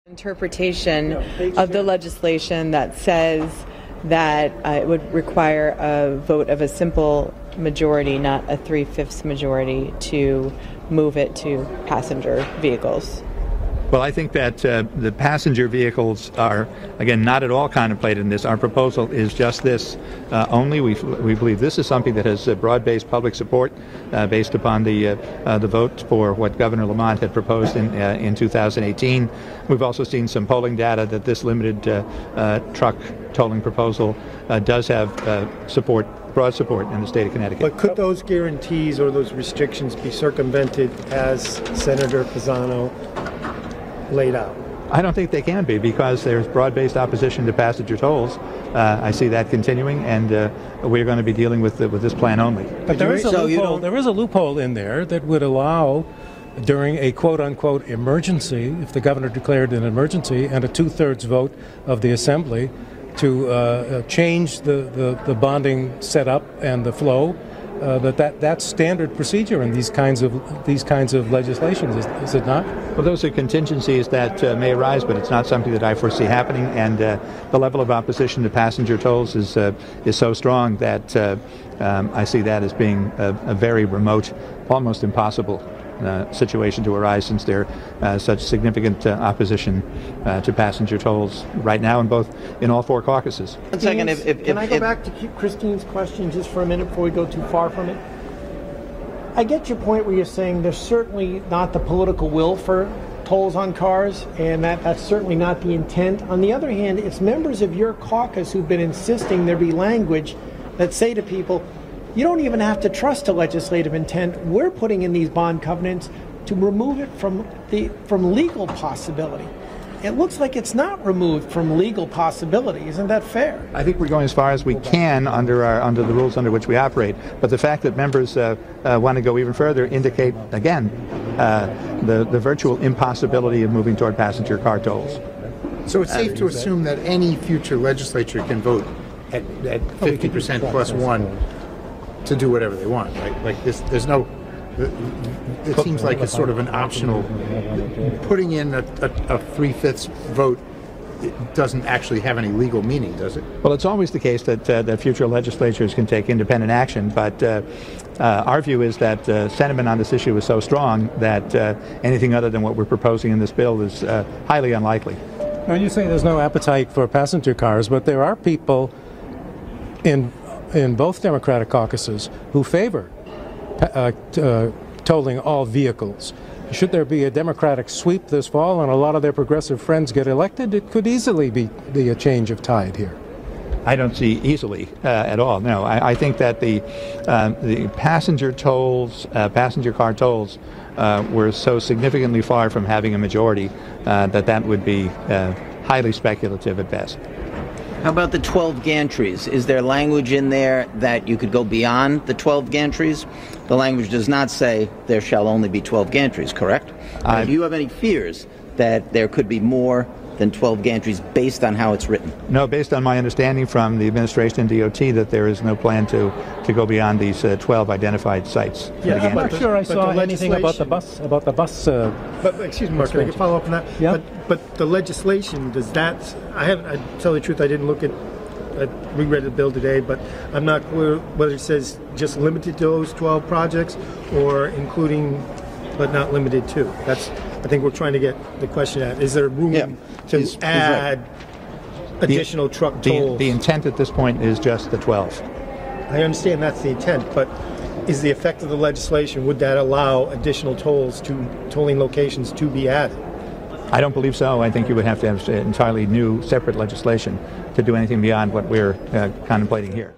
Interpretation of the legislation that says that it would require a vote of a simple majority, not a 3/5 majority, to move it to passenger vehicles. Well, I think that the passenger vehicles are, again, not at all contemplated in this. Our proposal is just this only. We believe this is something that has broad-based public support based upon the vote for what Governor Lamont had proposed in 2018. We've also seen some polling data that this limited truck tolling proposal does have broad support in the state of Connecticut. But could those guarantees or those restrictions be circumvented as Senator Pisano laid out? I don't think they can be, because there's broad-based opposition to passenger tolls. I see that continuing, and we're going to be dealing with this plan only. But there is a loophole in there that would allow, during a quote-unquote emergency, if the governor declared an emergency, and a 2/3 vote of the assembly, to change the bonding setup and the flow. That's standard procedure in these kinds of legislation, is it not? Well, those are contingencies that may arise, but it's not something that I foresee happening. And the level of opposition to passenger tolls is so strong that I see that as being a very remote, almost impossible situation to arise, since there's such significant opposition to passenger tolls right now in all four caucuses. 1 second, can I go back to Christine's question just for a minute before we go too far from it? I get your point where you're saying there's certainly not the political will for tolls on cars, and that's certainly not the intent. On the other hand, it's members of your caucus who've been insisting there be language that say to people, you don't even have to trust a legislative intent. We're putting in these bond covenants to remove it from legal possibility. It looks like it's not removed from legal possibility. Isn't that fair? I think we're going as far as we can under the rules under which we operate. But the fact that members want to go even further indicate, again, the virtual impossibility of moving toward passenger car tolls. So it's safe to assume that any future legislature can vote at 50% plus one to do whatever they want, right? Like there's no. It seems like it's sort of an optional. Putting in a 3/5 vote, it doesn't actually have any legal meaning, does it? Well, it's always the case that future legislatures can take independent action, but our view is that sentiment on this issue is so strong that anything other than what we're proposing in this bill is highly unlikely. Now, you say there's no appetite for passenger cars, but there are people in both Democratic caucuses who favor tolling all vehicles. Should there be a Democratic sweep this fall and a lot of their progressive friends get elected, it could easily be a change of tide here. I don't see easily at all. No, I think that the passenger car tolls were so significantly far from having a majority that would be highly speculative at best. How about the 12 gantries? Is there language in there that you could go beyond the 12 gantries? The language does not say there shall only be 12 gantries, correct? Do you have any fears that there could be more than 12 gantries based on how it's written? No, based on my understanding from the administration and DOT, that there is no plan to go beyond these 12 identified sites. Yeah, I'm not sure I saw anything about the bus. But excuse me, Mark, can I follow up on that? Yeah. But the legislation, does that? I tell the truth, I didn't look at. I reread the bill today, but I'm not clear whether it says just limited to those 12 projects or including, but not limited to. That's. I think we're trying to get the question at. Is there room to add additional truck tolls? The intent at this point is just the 12. I understand that's the intent, but is the effect of the legislation, would that allow additional tolling locations to be added? I don't believe so. I think you would have to have entirely new, separate legislation to do anything beyond what we're contemplating here.